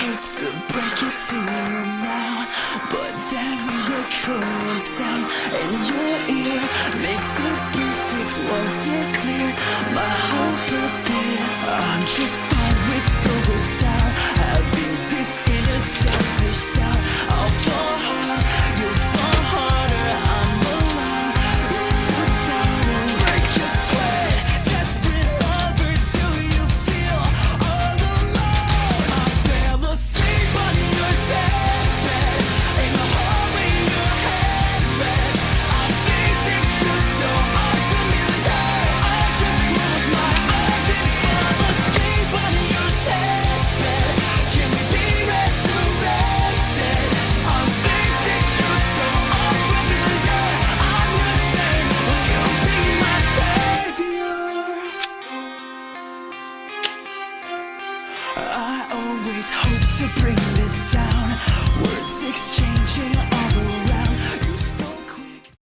hate to break it to you now, but that reoccurring sound in your ear makes it perfect. Was it clear? My whole purpose, I'm just fine with or without having this inner selfish doubt. I'll fall hard, you'll fall harder. I'm alone, you're too startled. Break your sweat, desperate lover. Do you feel all alone? I fell asleep on your deathbed, in the hole where your head rests. I'm facing truth so unfamiliar. I just close my eyes and fall asleep on your deathbed. Can we be resurrected? I'm facing truth so unfamiliar. I'm the same, will you be my savior? I always hope to bring this